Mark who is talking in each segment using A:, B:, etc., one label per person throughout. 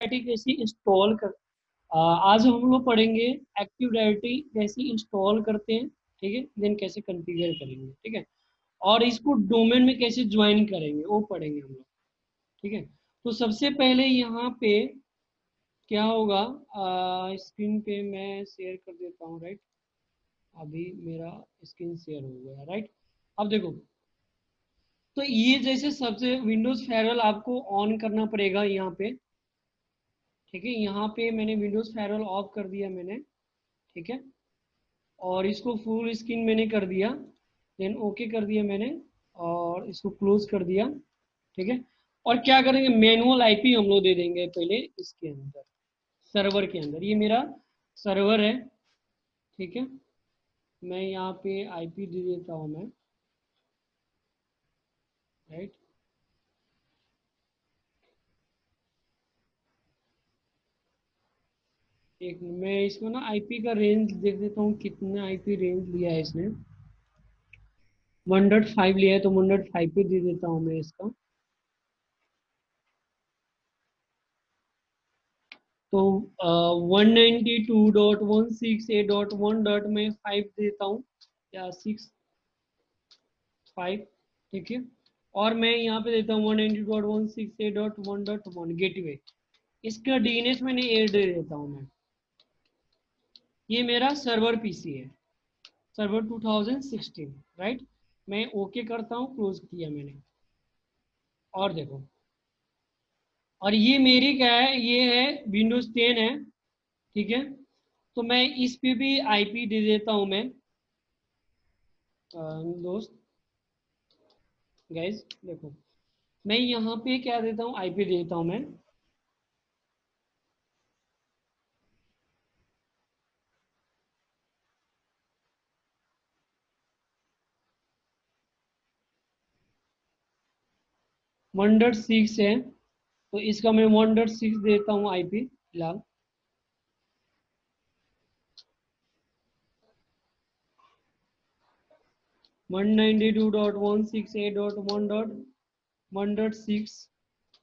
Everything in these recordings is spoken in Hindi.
A: डायरेक्टरी कैसे इंस्टॉल कर आज हम लोग पढ़ेंगे एक्टिव डायरेक्टरी कैसे इंस्टॉल करते हैं, ठीक है, देन कैसे कॉन्फ़िगर करेंगे, ठीक है, और इसको डोमेन में कैसे ज्वाइन करेंगे वो पढ़ेंगे हम लोग, ठीक है। तो सबसे पहले यहाँ पे क्या होगा, स्क्रीन पे मैं शेयर कर देता हूँ, राइट। अभी मेरा स्क्रीन शेयर हो गया, राइट। अब देखो, तो ये जैसे सबसे विंडोज फेयरवेल आपको ऑन करना पड़ेगा यहाँ पे, ठीक है। यहाँ पे मैंने विंडोज फेयरवेल ऑफ कर दिया मैंने, ठीक है, और इसको फुल स्क्रीन मैंने कर दिया, देन ओके कर दिया मैंने, और इसको क्लोज कर दिया, ठीक है। और क्या करेंगे, मैनुअल आईपी हम लोग दे देंगे पहले इसके अंदर, सर्वर के अंदर। ये मेरा सर्वर है, ठीक है। मैं यहाँ पे आईपी दे देता हूँ मैं, राइट। एक मैं इसको ना आईपी का रेंज देख देता हूँ, कितना आईपी रेंज लिया है इसने। 1.5 लिया है, तो 1.5 पे दे देता हूँ मैं इसका। तो 192.168.1 में 5 देता हूँ, या 6 5, ठीक है। और मैं यहाँ पे देता हूँ 192.168.1.1 गेटवे। इसका डीएनएस मैंने 8 दे देता हूँ मैं। ये मेरा सर्वर पीसी है, सर्वर 2016, राइट। मैं ओके करता हूँ, क्लोज किया मैंने, और देखो, और ये मेरी क्या है, ये है विंडोज 10 है, ठीक है। तो मैं इस पे भी आईपी दे देता हूँ मैं, दोस्त गाइज देखो, मैं यहाँ पे क्या देता हूँ, आईपी देता हूँ मैं। वन डॉट सिक्स है, तो इसका मैं 1.6 देता हूँ आईपी फिलहाल। वन 192.168.1.1.6,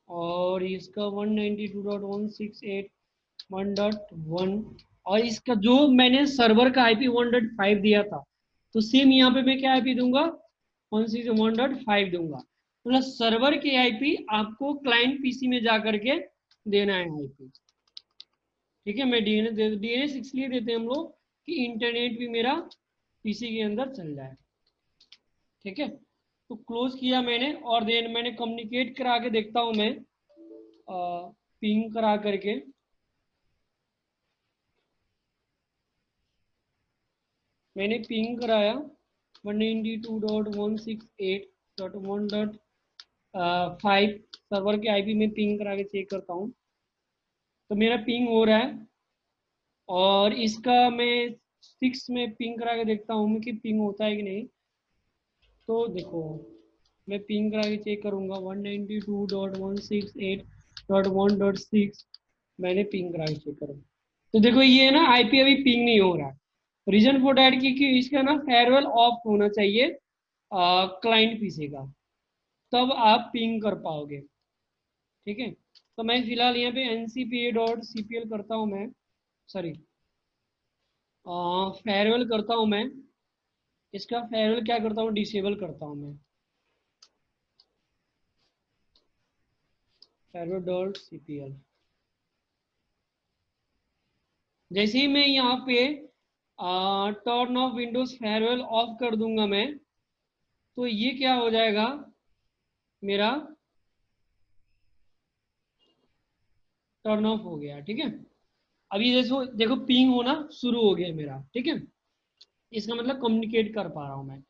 A: और इसका 192.168.1.1, और इसका जो मैंने सर्वर का आईपी 1.5 दिया था, तो सेम यहाँ पे मैं क्या आईपी दूंगा, 161.5 दूंगा। मतलब सर्वर के आईपी आपको क्लाइंट पीसी में जा करके देना है आईपी, ठीक है। मैं डीएनएस इसलिए देते हैं हम लोग कि इंटरनेट भी मेरा पीसी के अंदर चल रहा है, ठीक है। तो क्लोज किया मैंने, और देन मैंने कम्युनिकेट करा के देखता हूँ मैं, पिंग करा करके। मैंने पिंग कराया 192.168.1.5 सर्वर के आईपी में पिंग करा के चेक करता हूँ, तो मेरा पिंग हो रहा है। और इसका मैं 6 में पिंग करा के देखता हूँ कि पिंग होता है कि नहीं। तो देखो, मैं पिंग करा के चेक करूँगा 192.168.1.6, मैंने पिंग करा के चेक करूँगा, तो देखो ये ना आईपी अभी पिंग नहीं हो रहा है। रीजन फॉर डैट कि इसका ना फेयरवेल ऑफ होना चाहिए क्लाइंट पीसी का, तब आप पिंग कर पाओगे, ठीक है। तो मैं फिलहाल यहाँ पे ncpa.cpl करता हूँ मैं, सॉरी, फेयरवेल करता हूँ मैं। इसका फेयरवेल क्या करता हूँ, डिसेबल करता हूँ मैं, फेयरवेल.cpl। जैसे ही मैं यहाँ पे turn off Windows farewell of कर दूंगा मैं, तो ये क्या हो जाएगा मेरा, टर्न ऑफ हो गया, ठीक है। अभी देखो देखो पिंग होना शुरू हो गया मेरा, ठीक है। इसका मतलब कम्युनिकेट कर पा रहा हूँ मैं।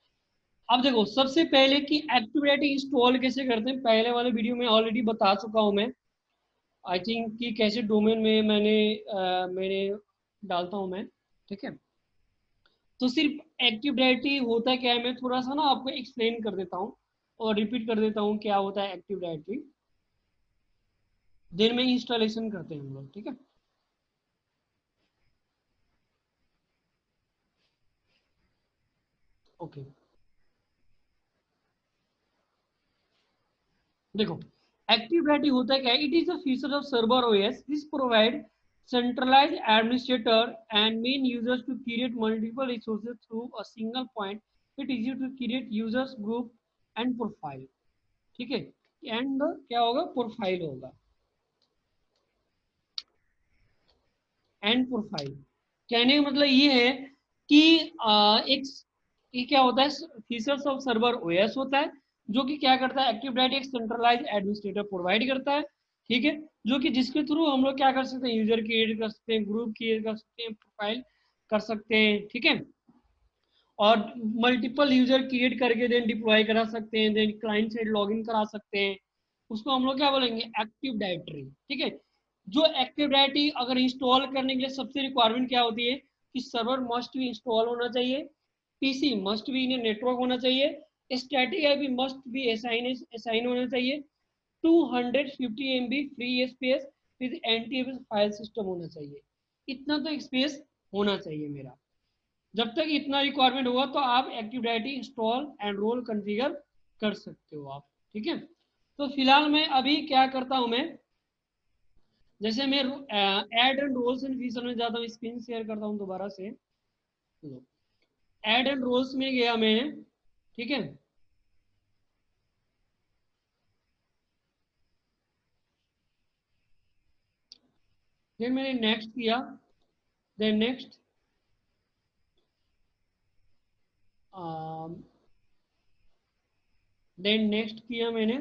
A: अब देखो, सबसे पहले कि एक्टिविटी इंस्टॉल कैसे करते हैं, पहले वाले वीडियो में ऑलरेडी बता चुका हूँ मैं, आई थिंक कि कैसे डोमेन में मैंने डालता हूँ मैं, ठीक है। तो सिर्फ एक्टिव डायरेक्टरी होता क्या है, मैं थोड़ा सा ना आपको एक्सप्लेन कर देता हूँ और रिपीट कर देता हूँ क्या होता है एक्टिव डायरेक्टरी, देन में इंस्टॉलेशन करते हैं हम लोग, ठीक है। ओके, देखो, एक्टिव डायरेक्टरी होता है क्या? It is a feature of server OS this provide centralized administrator and main users to create multiple resources through a single point. It is easy to create users group and profile. ठीक है, एंड क्या होगा, प्रोफाइल होगा, एंड प्रोफाइल। कहने का मतलब ये है कि एक ये क्या होता है, फीचर्स ऑफ सर्वर ओएस होता है जो कि क्या करता है, एक्टिव डायरेक्टरी एक सेंट्रलाइज एडमिनिस्ट्रेटर प्रोवाइड करता है। ठीक है, जो कि जिसके थ्रू हम लोग क्या कर सकते हैं, यूजर क्रिएट कर सकते हैं, ग्रुप क्रिएट कर सकते हैं, प्रोफाइल कर सकते हैं। ठीक है, और मल्टीपल यूजर क्रिएट करके देन डिप्लॉय करा सकते हैं, देन क्लाइंट साइड लॉगिन करा सकते हैं। उसको हम लोग क्या बोलेंगे, एक्टिव डायरेक्टरी। ठीक है, जो एक्टिव डायरेक्टरी अगर इंस्टॉल करने के लिए सबसे रिक्वायरमेंट क्या होती है कि सर्वर मस्ट भी इंस्टॉल होना चाहिए, पीसी मस्ट भी इन नेटवर्क होना चाहिए, स्टैटिक आईपी मस्ट भी असाइन होना चाहिए, 250 MB free space with anti file system होना चाहिए। इतना तो स्पेस होना चाहिए मेरा। जब तक इतना रिक्वायरमेंट होगा तो आप active directory install and role configure कर सकते हो आप। ठीक है, तो फिलहाल मैं अभी क्या करता हूं, मैं जैसे मैं add and roles and feature में जाता हूँ, स्क्रीन शेयर करता हूँ दोबारा से। ऐड एंड रोल्स में गया मैं। ठीक है, देन मैंने नेक्स्ट किया, देन नेक्स्ट, देन नेक्स्ट किया मैंने।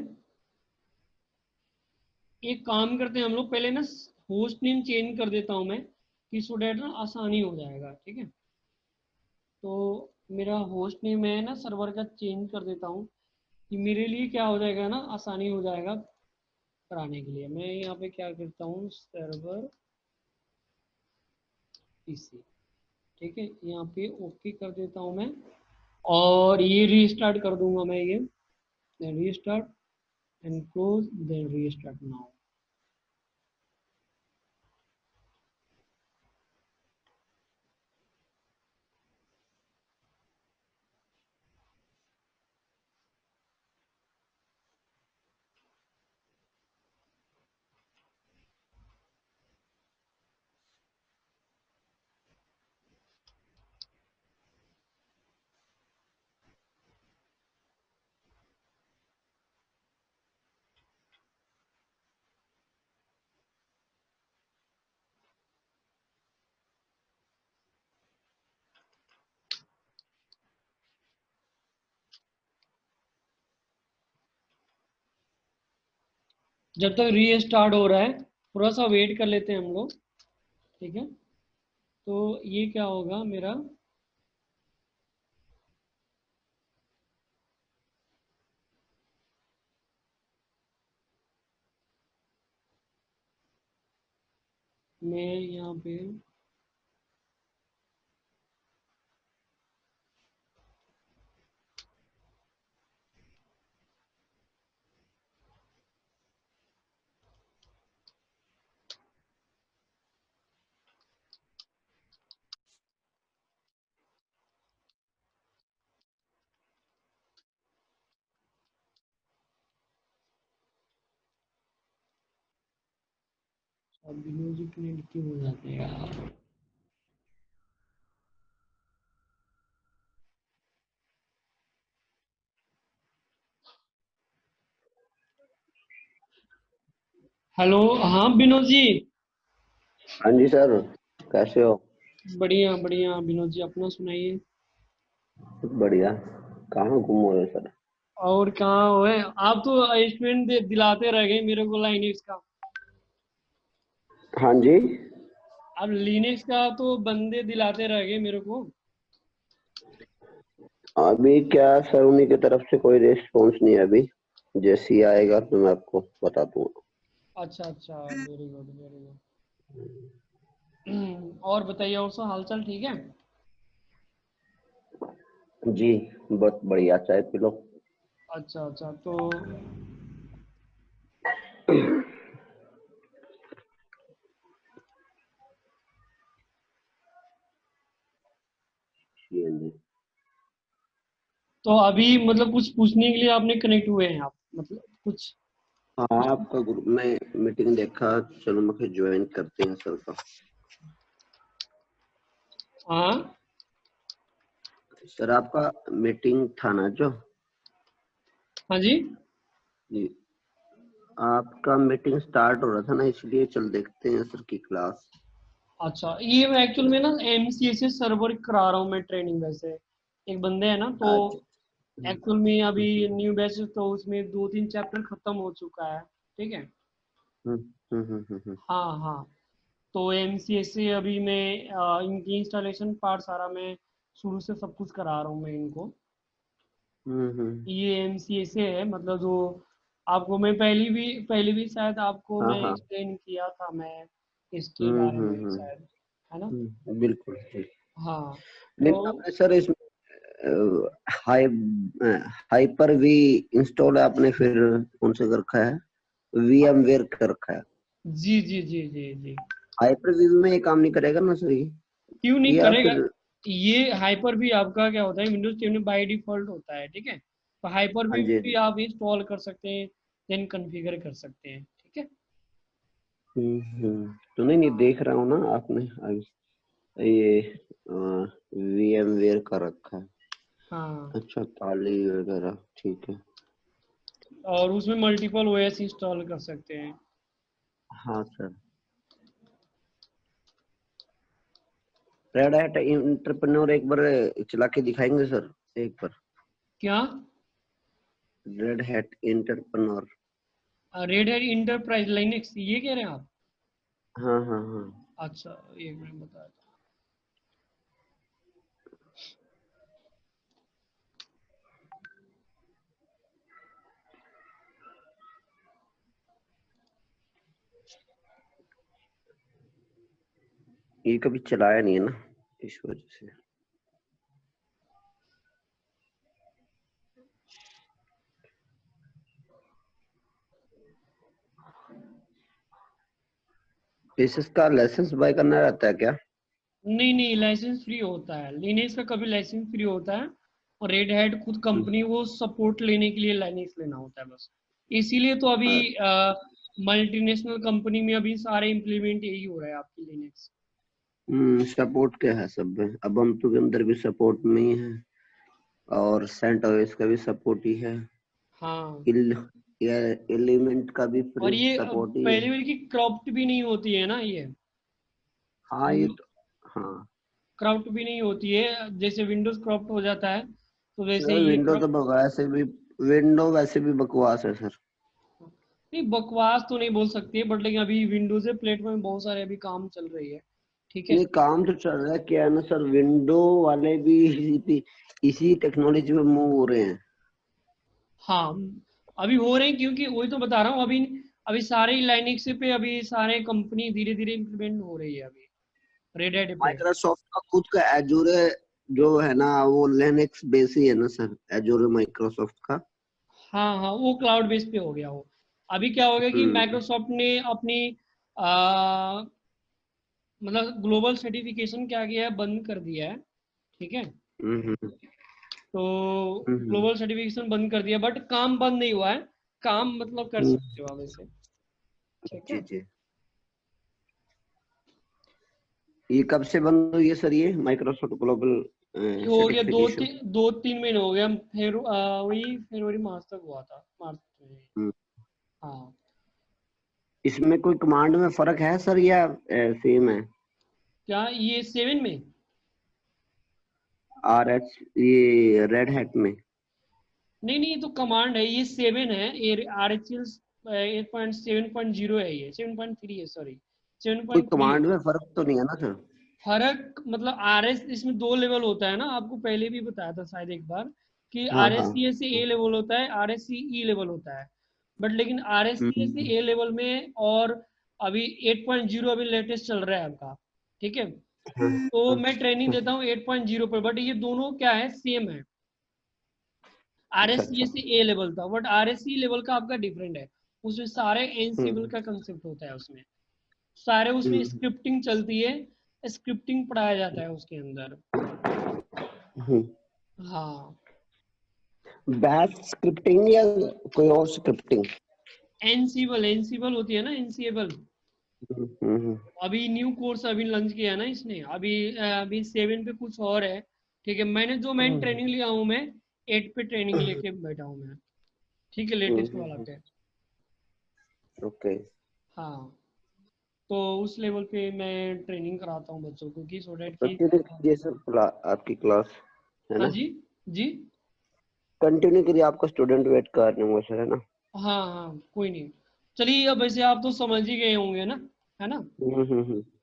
A: एक काम करते हैं हम लोग, पहले ना होस्ट नेम चेंज कर देता हूं मैं, कि सो डेट ना आसानी हो जाएगा। ठीक है, तो मेरा होस्ट नेम है ना सर्वर का चेंज कर देता हूँ, कि मेरे लिए क्या हो जाएगा ना, आसानी हो जाएगा कराने के लिए। मैं यहाँ पे क्या करता हूँ, सर्वर पीसी। ठीक है, यहाँ पे ओके कर देता हूँ मैं, और ये रीस्टार्ट कर दूंगा मैं, ये restart and close, then restart now. जब तक रीस्टार्ट हो रहा है थोड़ा सा वेट कर लेते हैं हम लोग। ठीक है, तो ये क्या होगा मेरा, मैं यहाँ पे अब म्यूजिक कनेक्ट क्यों हो जाते हैं यार। हेलो, हाँ विनोद जी।
B: हाँ जी सर। कैसे हो?
A: बढ़िया बढ़िया विनोद जी, अपना सुनाइए।
B: बढ़िया। कहाँ गुम हो रहे सर?
A: और कहाँ हो है आप, तो स्टूडेंट दिलाते रह गए मेरे को लाइनेक्स का।
B: हाँ जी।
A: अब लिनक्स का तो बंदे दिलाते रह गए मेरे को।
B: अभी क्या सर, उन्हीं की तरफ से कोई रिस्पॉन्स नहीं है अभी। जैसे ही आएगा तो मैं आपको बता दूंगा।
A: अच्छा अच्छा, वेरी गुड वेरी गुड। और बताइए, और सब हालचाल ठीक है?
B: जी। बहुत बढ़िया, चाय पी लो।
A: अच्छा अच्छा, तो
B: जी हाँ जी।
A: तो अभी मतलब कुछ पूछने के लिए आपने कनेक्ट हुए हैं आप, मतलब कुछ?
B: हाँ, आपका ग्रुप में मीटिंग देखा, चलो मैं फिर ज्वाइन करते हैं सर का।
A: हाँ
B: सर आपका मीटिंग था ना जो?
A: हाँ जी।
B: जी, आपका मीटिंग स्टार्ट हो रहा था ना, इसलिए चल देखते हैं सर की क्लास।
A: अच्छा, ये एक्चुअल में ना एमसीए से सर्वर करा रहा हूँ मैं ट्रेनिंग। वैसे एक बंदे है ना, तो
B: अच्छा।
A: एक्चुअल में अभी न्यू बैच तो उसमें 2-3 चैप्टर खत्म हो चुका है। ठीक है।
B: हम्म हम्म।
A: हाँ हाँ। तो एमसीए से अभी मैं इनकी इंस्टॉलेशन पार्ट सारा मैं शुरू से सब कुछ करा रहा हूँ मैं इनको।
B: हम्म।
A: ये एमसीए से है, मतलब जो आपको मैं पहली भी शायद आपको
B: हाँ
A: मैं
B: हाँ।
A: एक्सप्लेन किया था मैं इसके बारे में
B: हम्म।
A: शायद, है ना।
B: बिल्कुल ठीक।
A: हाँ।
B: नहीं,
A: तो
B: आपने सर इसमें हाई हाइपर वी इंस्टॉल आपने फिर कौन से कर रखा है? वीएम वेयर कर रखा है।
A: जी जी जी जी जी।
B: हाइपर वी में ये काम नहीं करेगा ना सर ये?
A: क्यों नहीं
B: या
A: करेगा?
B: फिर?
A: ये हाइपर भी आपका क्या होता है, विंडोज 10 में बाय डिफॉल्ट होता है। ठीक है। तो हाइपर
B: हाँ
A: भी
B: जी।
A: आप इंस्टॉल कर सकते हैं, देन कॉन्फ़िगर कर सकते हैं। ठीक है।
B: तो नहीं
A: हाँ
B: देख रहा हूँ ना आपने अभी ये वीएम वेयर का रखा है।
A: हाँ।
B: अच्छा, ताली वगैरह ठीक है।
A: और उसमें मल्टीपल ओएस इंस्टॉल कर सकते हैं।
B: हाँ सर। रेड हैट एंटरप्रेन्योर एक बार चला के दिखाएंगे सर, एक बार?
A: क्या?
B: Red hat entrepreneur.
A: Red hat enterprise Linux ये कह रहे हैं आप?
B: हाँ हाँ हाँ।
A: अच्छा, एक मिनट बता दो।
B: ये कभी चलाया नहीं है ना, इस वजह से। इसका लाइसेंस बाय करना रहता है क्या?
A: नहीं नहीं, लाइसेंस फ्री होता है। लिनक्स का कभी लाइसेंस फ्री होता है, और रेड हैट खुद कंपनी वो सपोर्ट लेने के लिए लाइनेक्स लेना होता है बस। इसीलिए तो अभी मल्टीनेशनल कंपनी में अभी सारे इम्प्लीमेंट यही हो रहा है आपकी लिनक्स।
B: सपोर्ट क्या है सब में? अब हम तो के अंदर भी सपोर्ट में ही है, और सेंट ओएस का भी सपोर्ट ही है।
A: हाँ।
B: इल या एलिमेंट का भी
A: और
B: फ्री
A: ये
B: सपोर्ट ही है।
A: पहले वाली की क्रॉप्ड भी नहीं होती है ना ये।
B: हाँ ये तो। हाँ
A: क्रॉप्ड भी नहीं होती है, जैसे विंडोज क्रॉप्ड हो जाता है, तो वैसे
B: सर,
A: ये
B: विंडो तो
A: क्रॉप।
B: वैसे भी, विंडो वैसे भी बकवास है सर।
A: नहीं, बकवास तो नहीं बोल सकती, बट लेकिन अभी विंडोज प्लेटफॉर्म में बहुत सारे अभी काम चल रही है। ठीक है।
B: नहीं, काम तो चल रहा है, क्या है ना सर, विंडो वाले भी इसी टेक्नोलॉजी में मूव हो रहे हैं।
A: हाँ, अभी हो रहे हैं, क्योंकि वही तो बता रहा हूँ। अभी अभी सारे लाइनिक्स पे अभी सारे कंपनी धीरे धीरे इम्प्लीमेंट हो रही है अभी रेड हैट पे।
B: माइक्रोसॉफ्ट का खुद का एजूर जो है ना, वो लिनक्स बेस ही है ना सर, एजूर माइक्रोसॉफ्ट का।
A: हाँ हाँ, वो क्लाउड बेस पे हो गया हो। अभी क्या हो गया कि
B: हम्म
A: माइक्रोसॉफ्ट ने अपनी आ, मतलब ग्लोबल सर्टिफिकेशन क्या किया है, बंद कर दिया है। ठीक है।
B: हम्म
A: तो
B: हम्म
A: ग्लोबल सर्टिफिकेशन बंद कर दिया, बट काम बंद नहीं हुआ है। काम मतलब कर
B: हम्म।
A: सकते हो आप ऐसे। ठीक
B: जी
A: है।
B: जी। ये कब से बंद हुई है सर ये माइक्रोसॉफ्ट ग्लोबल
A: ये हो गया
B: सर्टिफिकेशन?
A: 2-3 महीने हो गया। फिर वही फरवरी मार्च तक हुआ था, मार्च में। हाँ।
B: इसमें कोई कमांड में फर्क है सर, या सेम है?
A: क्या ये 7 में?
B: आर एच ये रेड हैट में?
A: नहीं नहीं, ये तो कमांड है। ये 7 है, ये आर एच एल 8.7.0 है, ये 7.3 है, सॉरी सेवन
B: कोई
A: पॉइंट थ्री है।
B: कमांड में फर्क तो नहीं है ना सर?
A: फर्क मतलब आर एस इसमें 2 लेवल होता है ना, आपको पहले भी बताया था शायद एक बार, कि
B: हाँ
A: आर एस
B: हाँ।
A: सी एस से ए लेवल होता है, are S C E level होता है। बट लेकिन आर एस सी एस से
B: हम्म
A: ए लेवल में, और अभी 8.0 अभी लेटेस्ट चल रहा है आपका। ठीक है। तो मैं ट्रेनिंग देता हूँ 8.0 पर, बट ये दोनों क्या है, सेम है। आर
B: अच्छा
A: एस सी
B: अच्छा।
A: एस से ए लेवल था, but R S C level का आपका डिफरेंट है। उसमें सारे एनसीबल
B: हम्म
A: का कंसेप्ट होता है उसमें। सारे उसमें
B: हम्म
A: स्क्रिप्टिंग चलती है, स्क्रिप्टिंग पढ़ाया जाता है उसके अंदर।
B: हम्म।
A: हाँ।
B: बैच स्क्रिप्टिंग या कोई और स्क्रिप्टिंग?
A: एनसीबल, एनसीबल होती है ना, एनसीएबल।
B: हम्म।
A: अभी न्यू कोर्स अभी लॉन्च किया ना इसने, अभी 7 पे कुछ और है। ठीक है, मैं
B: हम्म।
A: ट्रेनिंग लिया हूँ, मैं 8 पे ट्रेनिंग लेके बैठा हूँ मैं। ठीक है, लेटेस्ट वाला पे।
B: ओके।
A: हाँ, तो उस लेवल पे मैं ट्रेनिंग कराता हूँ बच्चों को, कि सो डैट की।
B: कंटिन्यू कीजिए सर, आपकी क्लास है
A: हाँ
B: ना।
A: जी। जी।
B: कंटिन्यू करिए, आपका स्टूडेंट वेट कर रहे होंगे सर, है ना।
A: हाँ हाँ, कोई नहीं। चलिए, अब वैसे आप तो समझ ही गए होंगे ना, है ना।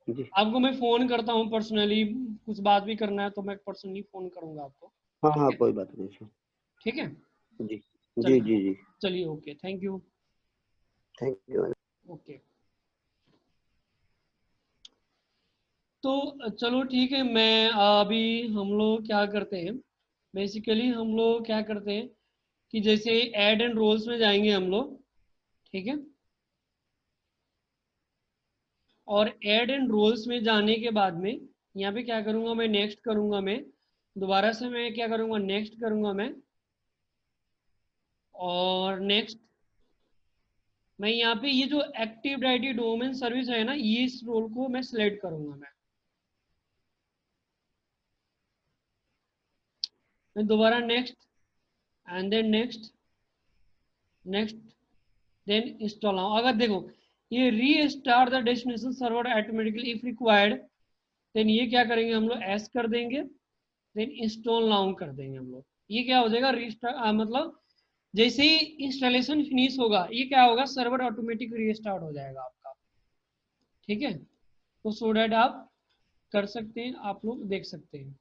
B: जी।
A: आपको मैं फ़ोन करता हूँ पर्सनली, कुछ बात भी करना है तो मैं पर्सनली फ़ोन करूँगा आपको।
B: हाँ
A: ठीक
B: हाँ,
A: है।
B: कोई बात नहीं सर।
A: ठीक है।
B: जी जी
A: चलिए।
B: जी जी।
A: चलिए, okay, thank you.
B: Thank you.
A: Okay. तो चलो ठीक है, मैं अभी, हम लोग क्या करते हैं, बेसिकली हम लोग क्या करते हैं कि जैसे ऐड एंड रोल्स में जाएंगे हम लोग। ठीक है। और ऐड एंड रोल्स में जाने के बाद में यहाँ पे क्या करूँगा मैं, नेक्स्ट करूँगा मैं, दोबारा से मैं क्या करूँगा, नेक्स्ट करूँगा मैं, और नेक्स्ट। मैं यहाँ पे ये जो एक्टिव डायरेक्टरी डोमेन सर्विस है ना, ये इस रोल को मैं सिलेक्ट करूँगा मैं दोबारा next, and then next, next, then install now. अगर देखो, ये restart the destination server automatically if required, then ये क्या करेंगे हम लोग, एस कर देंगे, देन इंस्टॉल नाउ कर देंगे हम लोग। ये क्या हो जाएगा, रीस्टार्ट, मतलब जैसे ही इंस्टॉलेशन फिनिश होगा, ये क्या होगा, सर्वर ऑटोमेटिक रीस्टार्ट हो जाएगा आपका। ठीक है, तो सो डैट आप कर सकते हैं, आप लोग देख सकते हैं।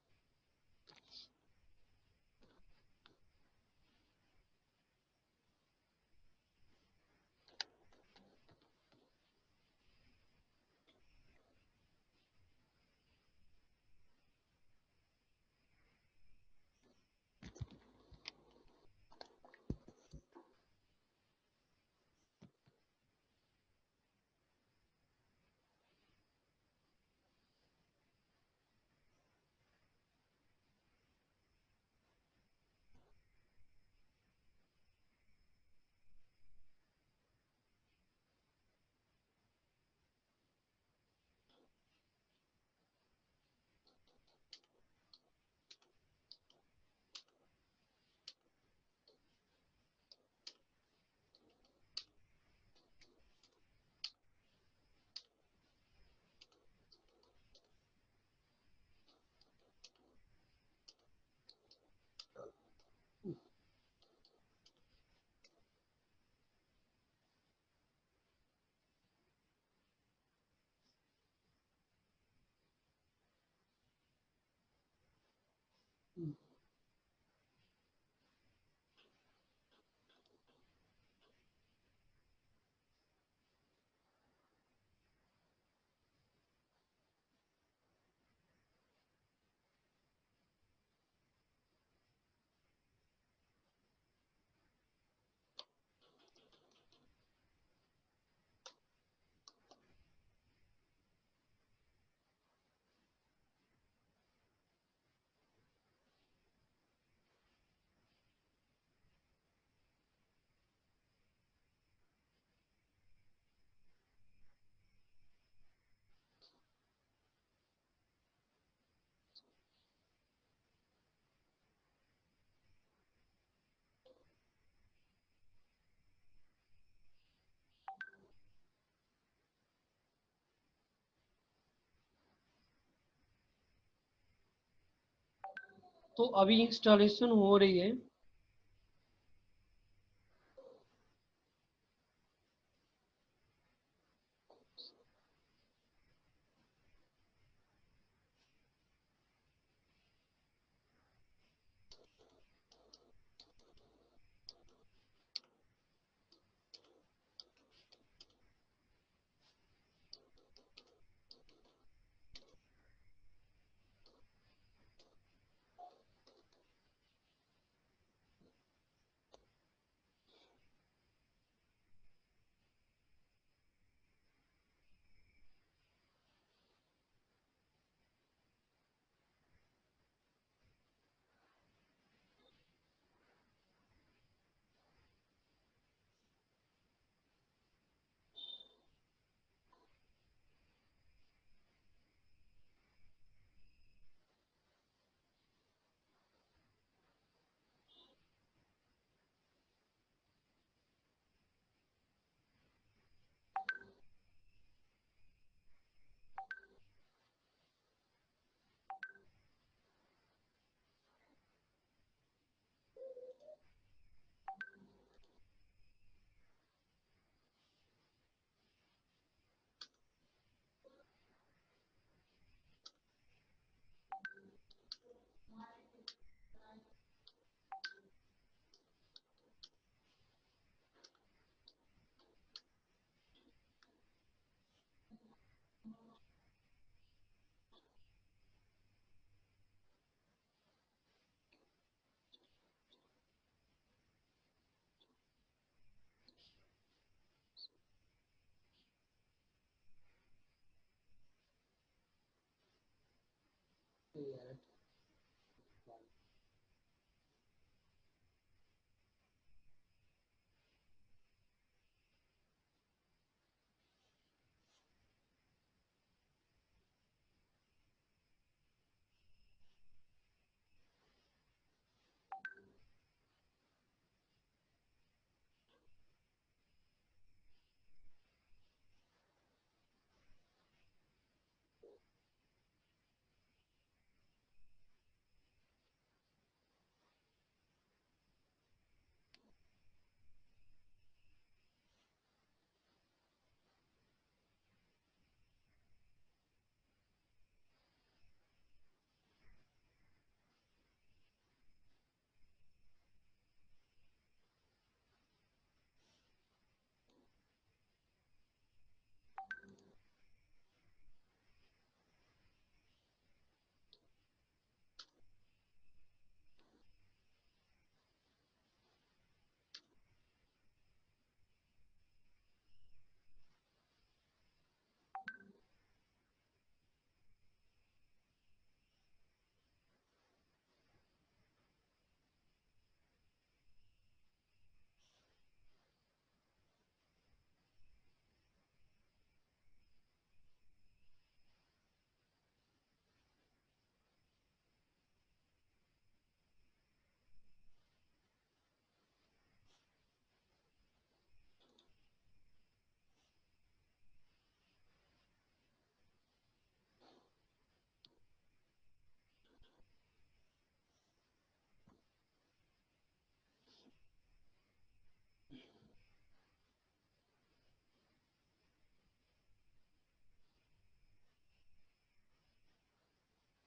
A: तो अभी इंस्टॉलेशन हो रही है।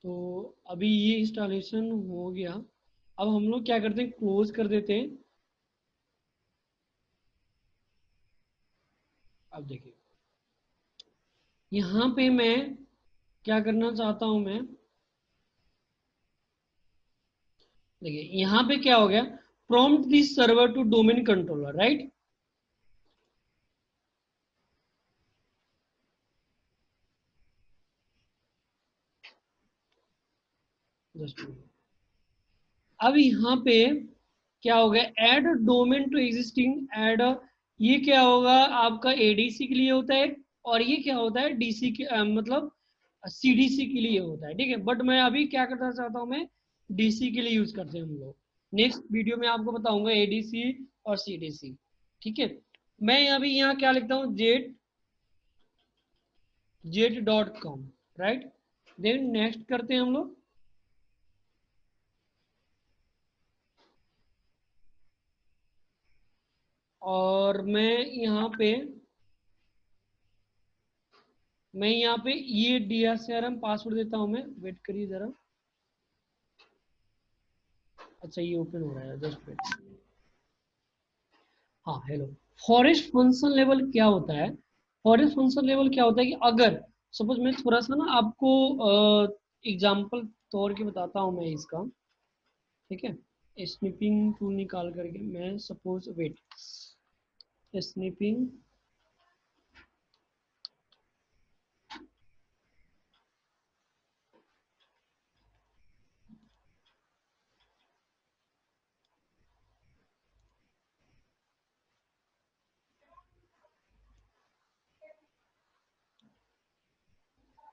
A: तो अभी ये इंस्टॉलेशन हो गया। अब हम लोग क्या करते हैं, क्लोज कर देते हैं। अब देखिए यहाँ पे मैं क्या करना चाहता हूँ, मैं देखिए यहाँ पे क्या हो गया, prompt this server to domain controller, right. Just अब यहाँ पे क्या हो गया, add domain to existing add, ये क्या होगा आपका एडीसी के लिए होता है, और ये क्या होता है डीसी के मतलब सीडीसी के लिए होता है, ठीक है। बट मैं अभी क्या करना चाहता हूँ, मैं डीसी के लिए यूज करते हैं हम लोग। नेक्स्ट वीडियो में आपको बताऊंगा एडीसी और सीडीसी, ठीक है। मैं अभी यहाँ क्या लिखता हूँ, jet.com, राइट। देन नेक्स्ट करते हैं हम लोग। और मैं यहाँ पे ये DRCRM पासवर्ड देता हूँ, मैं वेट करिए जरा। अच्छा ये ओपन हो रहा है, जस्ट वेट। हाँ हेलो। फॉरेस्ट फंक्शन लेवल क्या होता है, फॉरेस्ट फंक्शन लेवल क्या होता है कि अगर सपोज मैं थोड़ा सा ना आपको एग्जाम्पल तौर के बताता हूँ मैं इसका, ठीक है। स्निपिंग टूल निकाल करके मैं सपोज वेट, स्निपिंग,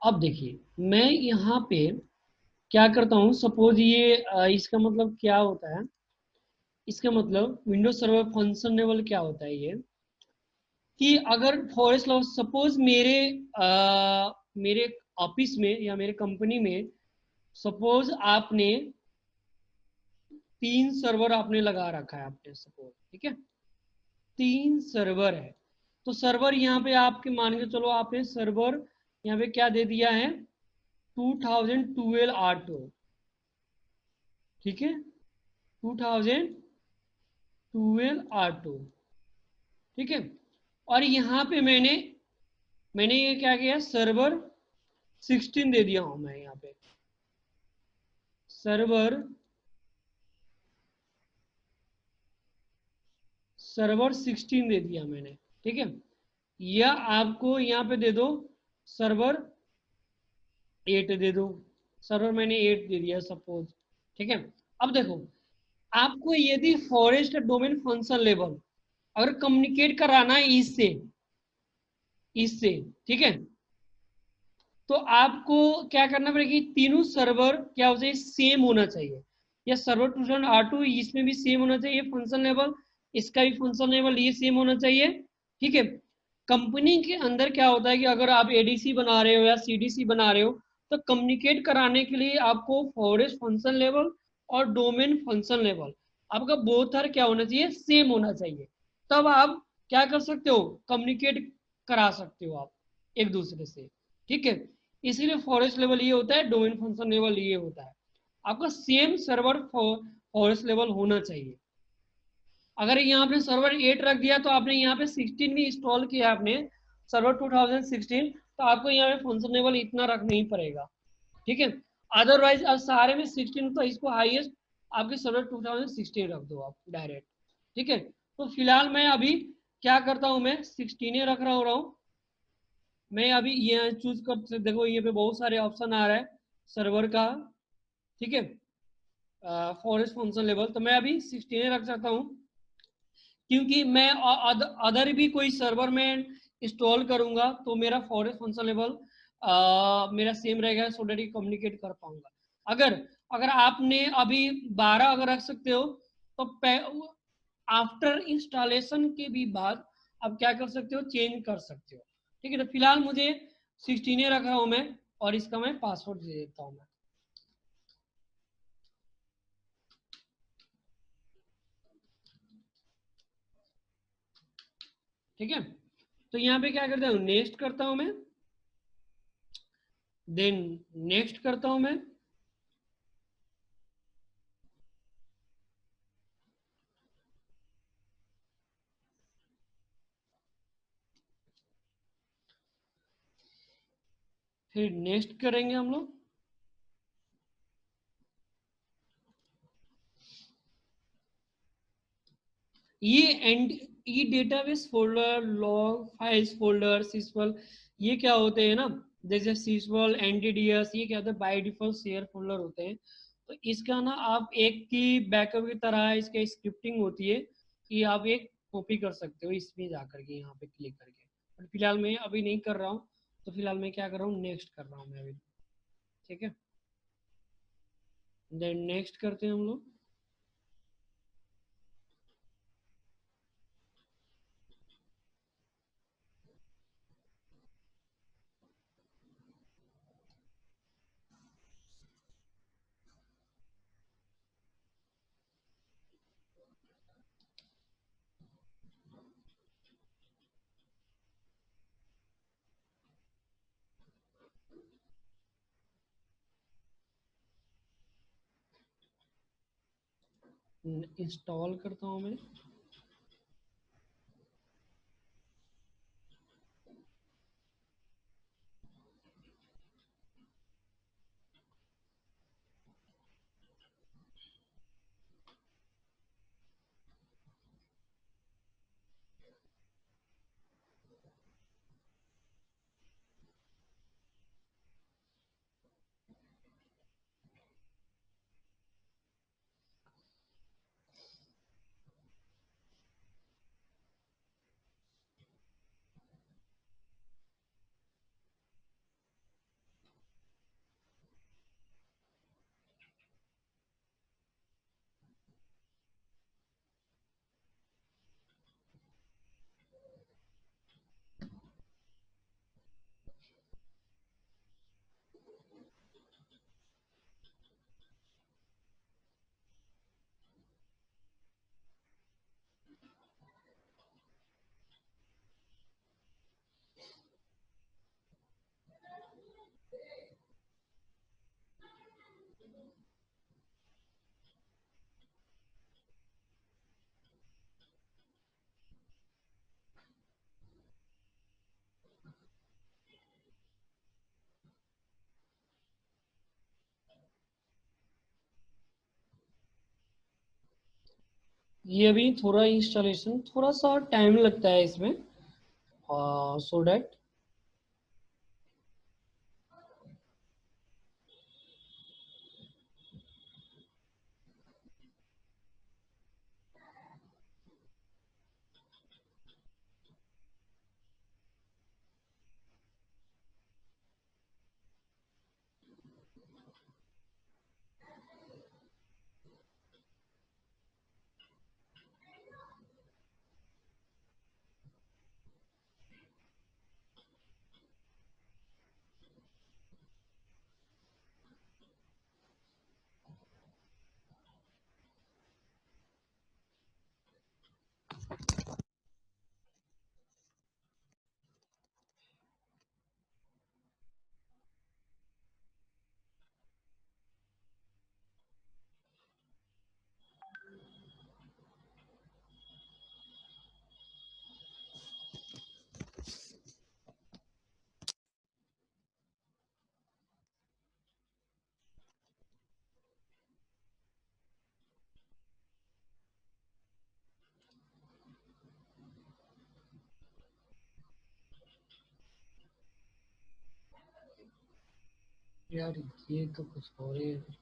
A: अब देखिए मैं यहाँ पे क्या करता हूँ, सपोज ये इसका मतलब क्या होता है, इसका मतलब विंडोज सर्वर फंक्शन लेवल क्या होता है ये, कि अगर फॉरेस्ट लॉ सपोज मेरे ऑफिस में या मेरे कंपनी में सपोज आपने 3 सर्वर आपने लगा रखा है आपने सपोज, ठीक है। 3 सर्वर है, तो सर्वर यहाँ पे आपके मान के चलो आपने सर्वर यहाँ पे क्या दे दिया है, 2012 R2, ठीक है, 2012 R2, ठीक है। और यहाँ पे मैंने ये क्या किया, सर्वर 16 दे दिया हूं मैं यहाँ पे, सर्वर सर्वर 16 दे दिया मैंने, ठीक है। या आपको यहाँ पे दे दो सर्वर 8 दे दो, सर्वर मैंने 8 दे दिया सपोज, ठीक है। अब देखो, आपको यदि फॉरेस्ट डोमेन फंक्शन लेवल अगर कम्युनिकेट कराना है इससे, ठीक है, तो आपको क्या करना पड़ेगा, तीनों सर्वर क्या हो चाहिए, सेम होना चाहिए। या सर्वर 2008 इसमें भी सेम होना चाहिए फंक्शन लेवल, इसका भी फंक्शन लेवल ये सेम होना चाहिए, ठीक है। कंपनी के अंदर क्या होता है कि अगर आप एडीसी बना रहे हो या सीडीसी बना रहे हो, तो कम्युनिकेट कराने के लिए आपको फॉरेस्ट फंक्शन लेवल और डोमेन फंक्शन लेवल आपका बोथ आर क्या होना चाहिए, सेम होना चाहिए। तब आप क्या कर सकते हो, कम्युनिकेट करा सकते हो आप एक दूसरे से, ठीक है। इसीलिए फॉरेस्ट लेवल ये होता है, डोमेन फंक्शन लेवल ये होता है। आपका सेम सर्वर फॉरेस्ट लेवल होना चाहिए। अगर यहाँ पे सर्वर 8 रख दिया तो आपने यहाँ पे 16 भी इंस्टॉल किया आपने सर्वर 2016, तो आपको यहाँ पे फंक्शन लेवल इतना रखना ही पड़ेगा, ठीक है। अदरवाइज अब सारे में 16 तो इसको हाईएस्ट आपके सर्वर 2016 रख दो आप डायरेक्ट, ठीक है। तो फिलहाल मैं अभी क्या करता हूँ, मैं 16 रख रहा हूँ। मैं अभी ये चूज कर, देखो ये पे बहुत सारे ऑप्शन आ रहा है सर्वर का, ठीक है, फॉरेस्ट फंक्शन लेवल, तो मैं अभी 16 रख सकता हूँ, क्योंकि मैं अदर भी कोई सर्वर में इंस्टॉल करूंगा तो मेरा फॉरेस्ट फंक्शन लेवल मेरा सेम रहेगा, सो डेट कम्युनिकेट कर पाऊंगा। अगर अगर आपने अभी 12 अगर रख सकते हो, तो आफ्टर इंस्टॉलेशन के भी बाद आप क्या कर सकते हो, चेंज कर सकते हो, ठीक है। तो फिलहाल मुझे 16 रख रहा हूं मैं, और इसका मैं पासवर्ड दे देता हूं मैं, ठीक है। तो यहाँ पे क्या करता हूँ, नेक्स्ट करता हूं मैं, देन नेक्स्ट करता हूं मैं, फिर नेक्स्ट करेंगे हम लोग। ये एंड ये database folder, log files folder, सिस्वल, ये क्या होते हैं ना, जैसे सिस्वल, एनडीडीएस, ये क्या होता है, बाय डिफॉल्ट शेयर फोल्डर होते हैं। तो इसका ना आप एक की बैकअप की तरह इसका स्क्रिप्टिंग होती है कि आप एक कॉपी कर सकते हो इसमें जाकर के, यहाँ पे क्लिक करके। बट फिलहाल मैं अभी नहीं कर रहा हूँ, तो फिलहाल मैं क्या कर रहा हूँ, नेक्स्ट कर रहा हूँ मैं अभी, ठीक है। देन नेक्स्ट करते हैं हम लोग। इंस्टॉल करता हूँ मैं। ये अभी थोड़ा इंस्टॉलेशन थोड़ा सा टाइम लगता है इसमें, सो डैट यार ये तो कुछ हो रही है।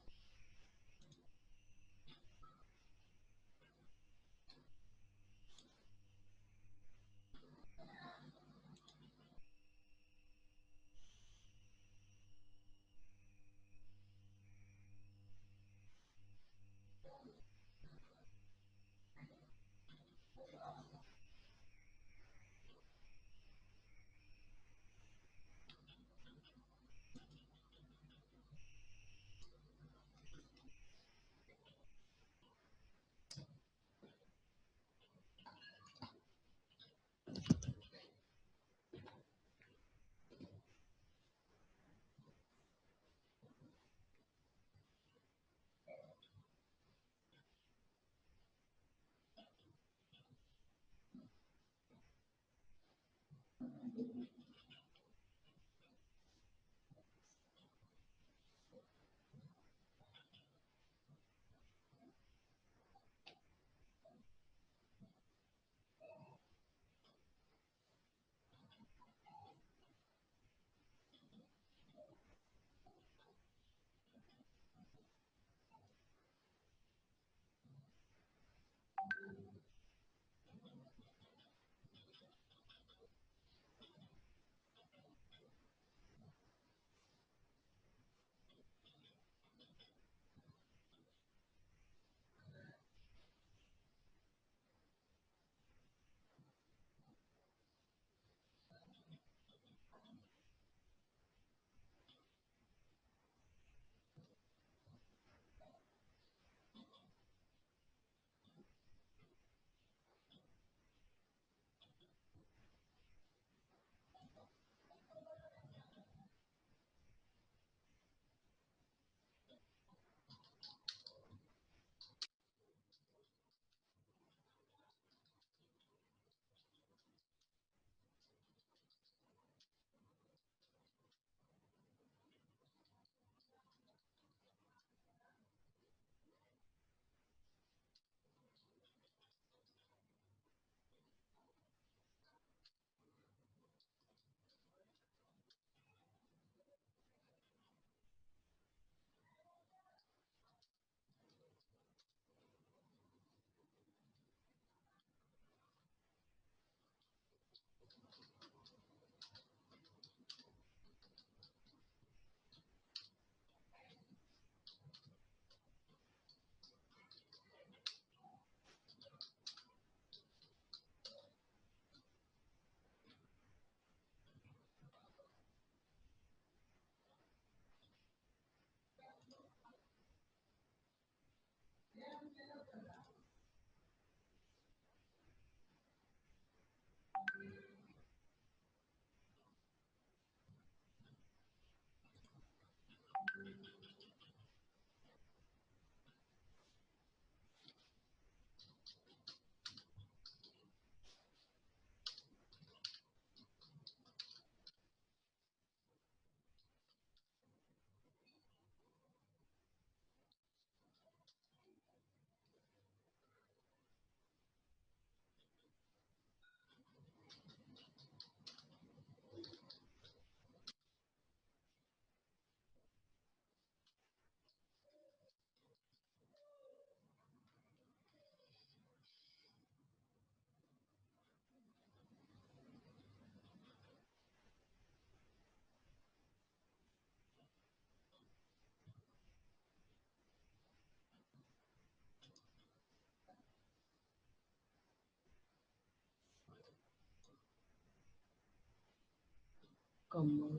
A: कमल।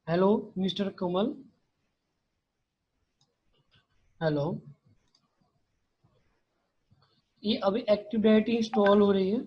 A: हेलो मिस्टर कमल। हेलो। ये अभी एक्टिव डायरेक्टरी इंस्टॉल हो रही है।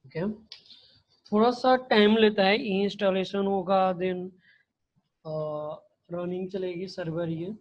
A: ओके, थोड़ा सा टाइम लेता है, इंस्टॉलेशन होगा, देन रनिंग चलेगी सर्वर ये।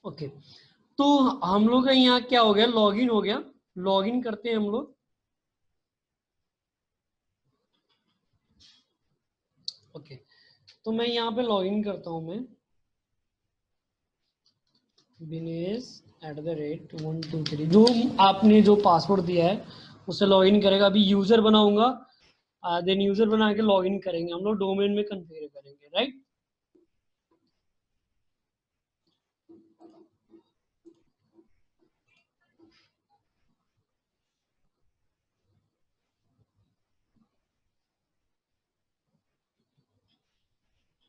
A: ओके, तो हम लोग का यहाँ क्या हो गया, लॉगिन हो गया। लॉगिन करते हैं हम लोग। ओके, तो मैं यहाँ पे लॉगिन करता हूँ मैं, Binesh@123, जो आपने जो पासवर्ड दिया है उससे लॉगिन करेगा। अभी यूजर बनाऊंगा, देन यूजर बना के लॉगिन करेंगे हम लोग, डोमेन में कन्फिगर करेंगे, राइट।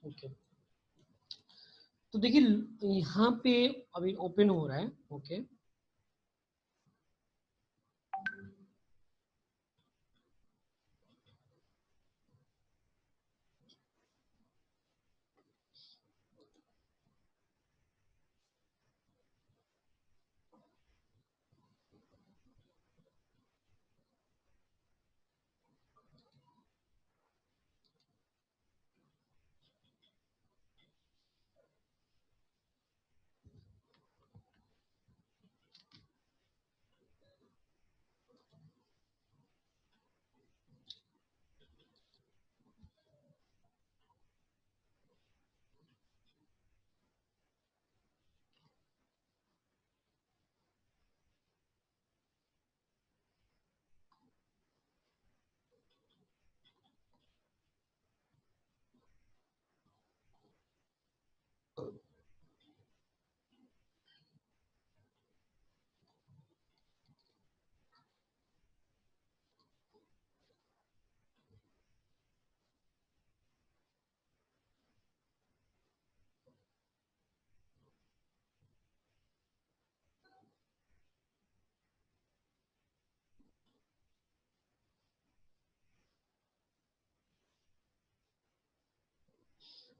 A: ओके, तो देखिए यहाँ पे अभी ओपन हो रहा है। ओके,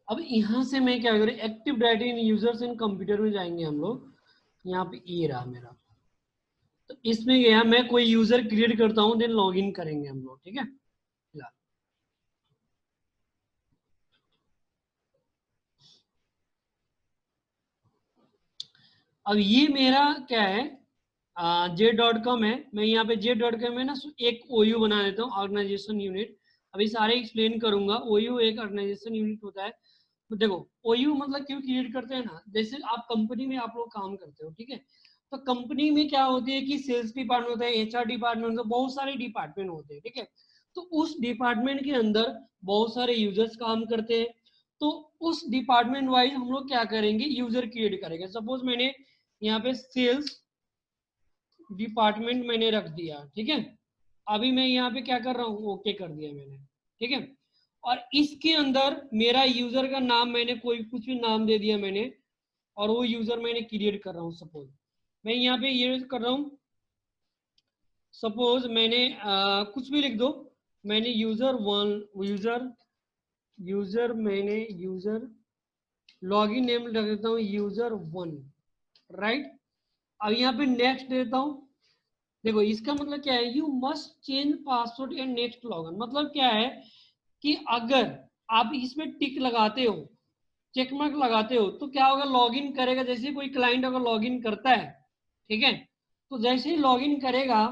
A: अब यहाँ से मैं क्या करूँ, एक्टिव डायरेक्टरी इन यूजर्स इन कंप्यूटर में जाएंगे हम लोग। यहाँ पे ये रहा मेरा, तो इसमें गया, मैं कोई यूजर क्रिएट करता हूँ, देन लॉग इन करेंगे हम लोग, ठीक है। फिलहाल अब ये मेरा क्या है, J.com है। मैं यहाँ पे J.com में ना एक OU बना देता हूँ, ऑर्गेनाइजेशन यूनिट। अभी सारे एक्सप्लेन करूंगा। OU एक ऑर्गेनाइजेशन यूनिट होता है। तो देखो, OU मतलब क्यों क्रिएट करते हैं ना, जैसे आप कंपनी में आप लोग काम करते हो, ठीक है। तो कंपनी में क्या होती है कि सेल्स डिपार्टमेंट होता है, HR डिपार्टमेंट होता है, बहुत सारे डिपार्टमेंट होते हैं, ठीक है। तो उस डिपार्टमेंट के अंदर बहुत सारे यूजर्स काम करते हैं। तो उस डिपार्टमेंट वाइज हम लोग क्या करेंगे, यूजर क्रिएट करेंगे। सपोज मैंने यहाँ पे सेल्स डिपार्टमेंट मैंने रख दिया, ठीक है। अभी मैं यहाँ पे क्या कर रहा हूँ, ओके कर दिया मैंने, ठीक है। और इसके अंदर मेरा यूजर का नाम, मैंने कोई कुछ भी नाम दे दिया मैंने, और वो यूजर मैंने क्रिएट कर रहा हूँ। सपोज मैं यहाँ पे ये कर रहा हूँ, सपोज मैंने कुछ भी लिख दो। मैंने यूजर वन, यूजर यूजर मैंने यूजर लॉगिन नेम रख देता हूँ यूजर वन, राइट। अब यहाँ पे नेक्स्ट देता हूँ। देखो इसका मतलब क्या है, you must change password and next login. मतलब क्या है कि अगर आप इसमें टिक लगाते हो, चेक मार्क लगाते हो, तो क्या होगा, लॉगिन करेगा। जैसे कोई क्लाइंट अगर लॉगिन करता है, ठीक है, तो जैसे ही लॉगिन करेगा,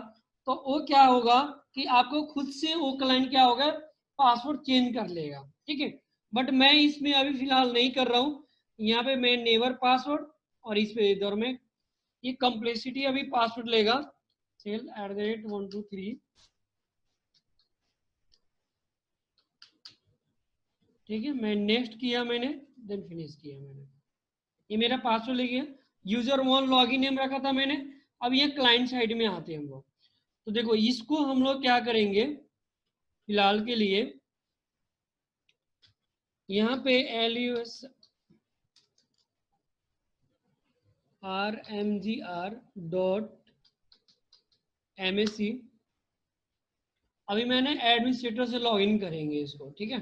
A: तो वो क्या होगा कि आपको खुद से वो क्लाइंट क्या होगा, पासवर्ड चेंज कर लेगा, ठीक है। बट मैं इसमें अभी फिलहाल नहीं कर रहा हूँ। यहाँ पे मैं नेवर पासवर्ड, और इस पे इधर में ये कम्प्लेक्सिटी अभी पासवर्ड लेगा, सेल @123, ठीक है। मैं नेक्स्ट किया मैंने, देन फिनिश किया मैंने, ये मेरा पासवर्ड ले गया। यूजर वन लॉगिन नेम रखा था मैंने। अब ये क्लाइंट साइड में आते हैं हम लोग। तो देखो इसको हम लोग क्या करेंगे फिलहाल के लिए, यहाँ पे LUSRMGR.MSC। अभी मैंने एडमिनिस्ट्रेटर से लॉगिन करेंगे इसको, ठीक है।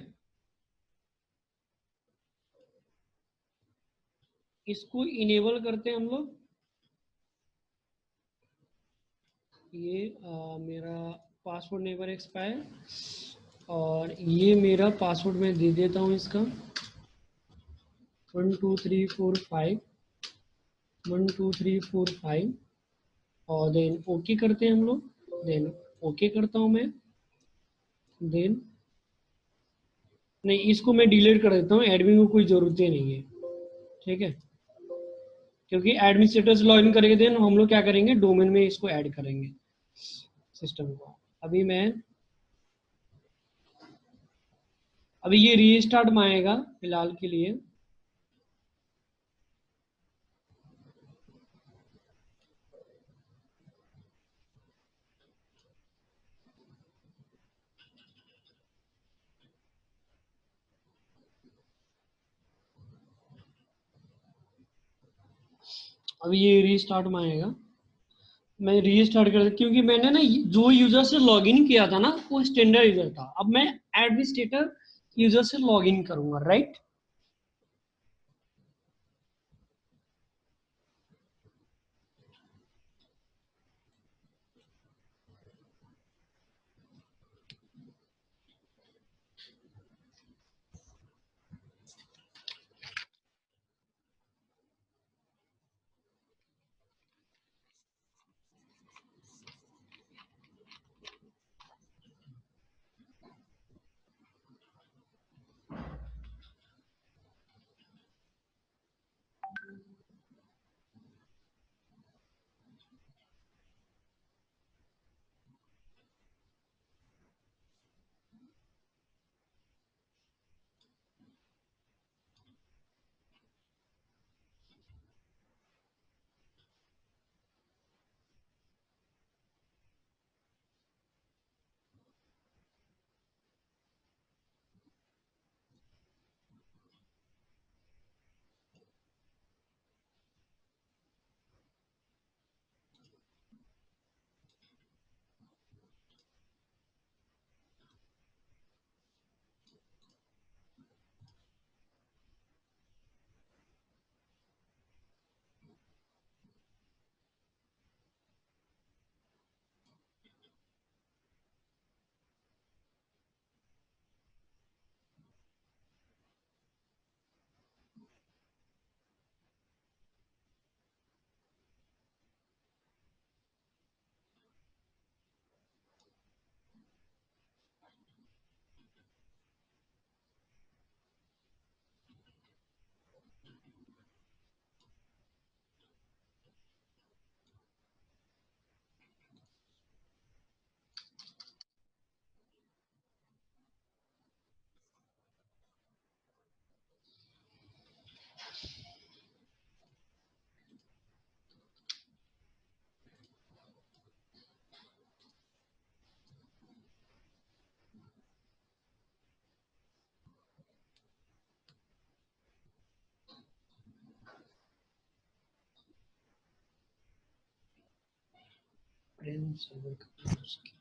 A: इसको इनेबल करते हैं हम लोग। ये मेरा पासवर्ड नेवर एक्सपायर, और ये मेरा पासवर्ड मैं दे देता हूँ इसका 12345, 12345, और देन ओके करते हैं हम लोग। देन ओके करता हूँ मैं। देन नहीं, इसको मैं डिलीट कर देता हूँ, एडमिन को कोई ज़रूरत ही नहीं है, ठीक है। क्योंकि एडमिनिस्ट्रेटर से लॉगिन करेंगे, देन हम लोग क्या करेंगे, डोमेन में इसको ऐड करेंगे सिस्टम को। अभी ये रीस्टार्ट में आएगा फिलहाल के लिए। अभी ये रीस्टार्ट में आएगा। मैं रीस्टार्ट कर, क्योंकि मैंने ना जो यूजर से लॉगिन किया था ना, वो स्टैंडर्ड यूजर था। अब मैं एडमिनिस्ट्रेटर यूजर से लॉगिन करूंगा, राइट। ट्रेन सर्वर का use किया।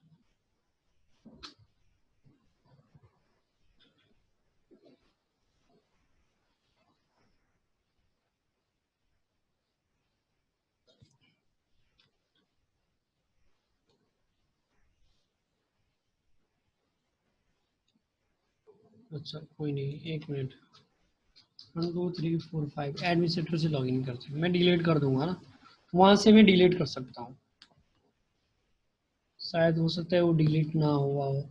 A: अच्छा कोई नहीं, एक मिनट। 1 2 3 4 5 एडमिनिस्ट्रेटर से लॉगिन करते हैं। मैं डिलीट कर दूंगा ना, वहां से मैं डिलीट कर सकता हूँ। शायद हो सकता है वो डिलीट ना हुआ हो।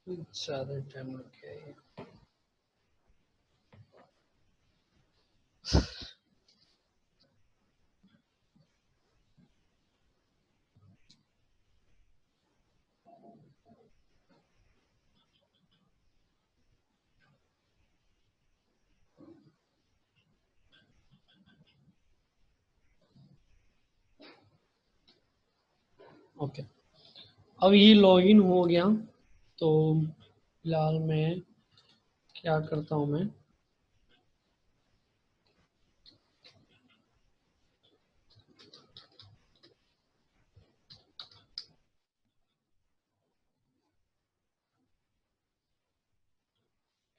A: ज्यादा टाइम लग गया ये। ओके, अब ये लॉगिन हो गया। तो फिलहाल मैं क्या करता हूँ, मैं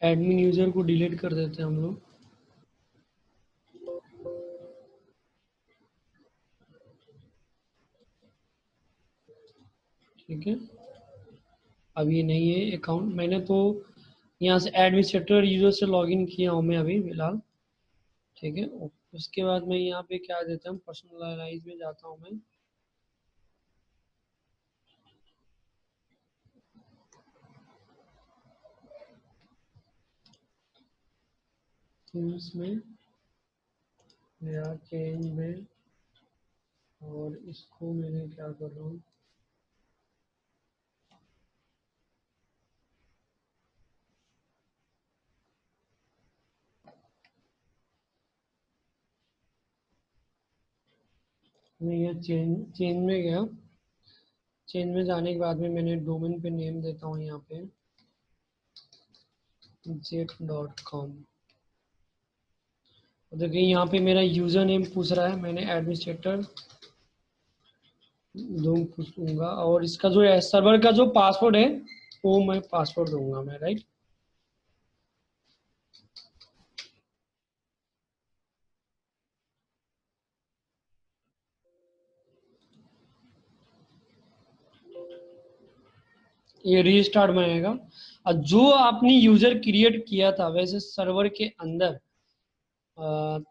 A: एडमिन यूजर को डिलीट कर देते हैं हम लोग। ठीक है, अब ये नहीं है अकाउंट। मैंने तो यहाँ से एडमिनिस्ट्रेटर यूजर से लॉगिन किया हूँ मैं अभी फिलहाल। ठीक है, उसके बाद मैं यहाँ पे क्या देता हूँ, पर्सनलाइज में जाता हूँ मैं। थीम्स में मेरा चेंज में, और इसको मैंने क्या कर रहा हूँ, मैं यहाँ चेंज चेंज में गया। चेंज में जाने के बाद में मैंने डोमेन पे नेम देता हूँ यहाँ पे jet.com। देखिए यहाँ पे मेरा यूजर नेम पूछ रहा है, मैंने एडमिनिस्ट्रेटर दूंगा, और इसका जो है सर्वर का जो पासवर्ड है वो मैं पासवर्ड दूंगा मैं, राइट। ये रीस्टार्ट में आएगा। और जो आपने यूजर क्रिएट किया था वैसे सर्वर के अंदर,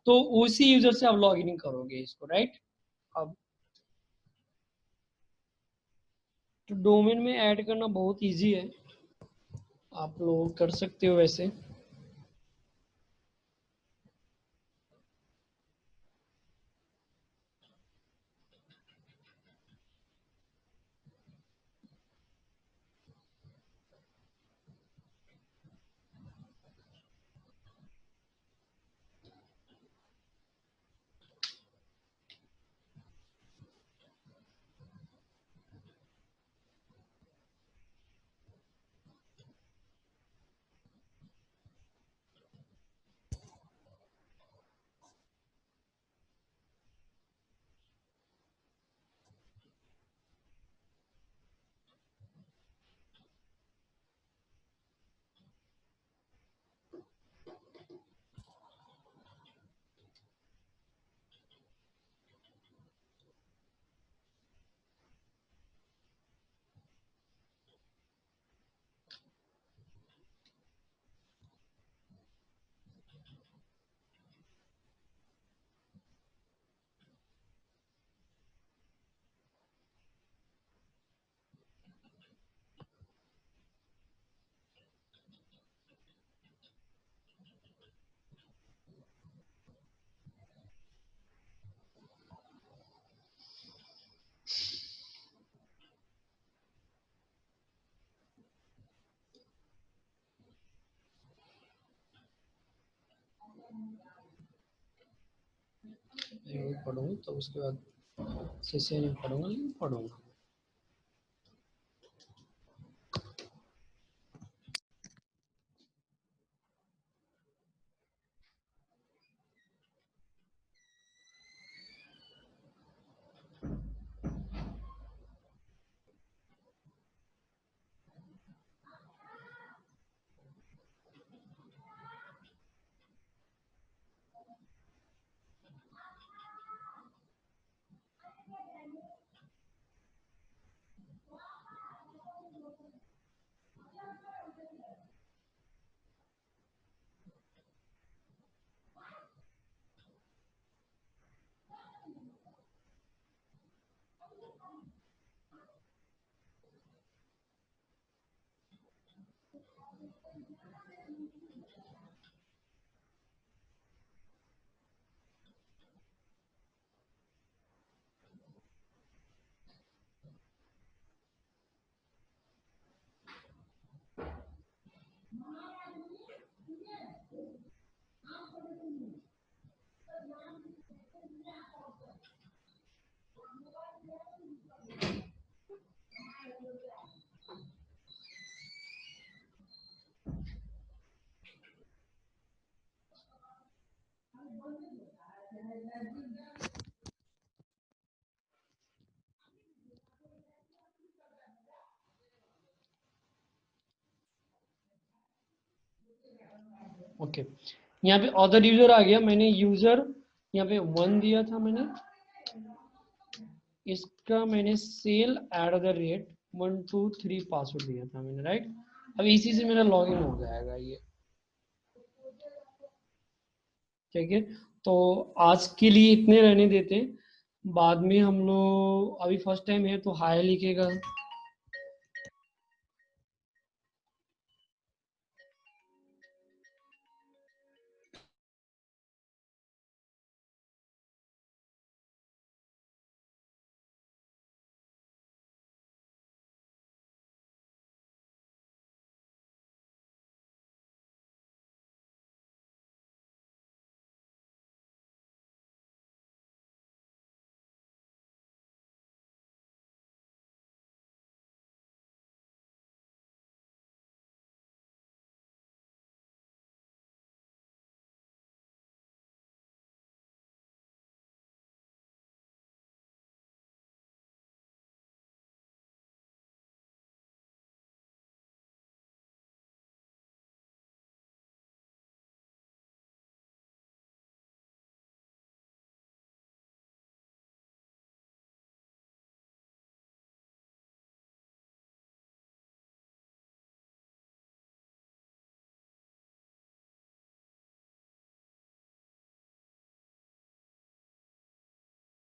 A: तो उसी यूजर से आप लॉग इन करोगे इसको, राइट। अब तो डोमेन में ऐड करना बहुत इजी है, आप लोग कर सकते हो वैसे। पढ़ूंगा तो उसके बाद CC नहीं पढ़ूंगा, लेकिन पढ़ूंगा। ओके, यहाँ पे ऑथर यूजर आ गया। मैंने यूजर यहाँ पे 1 दिया था मैंने, इसका मैंने सेल @ 1 2 3 पासवर्ड दिया था मैंने, राइट। अब इसी से मेरा लॉगिन हो जाएगा ये, ठीक है। तो आज के लिए इतने रहने देते हैं, बाद में हम लोग, अभी फर्स्ट टाइम है तो हाय लिखेगा,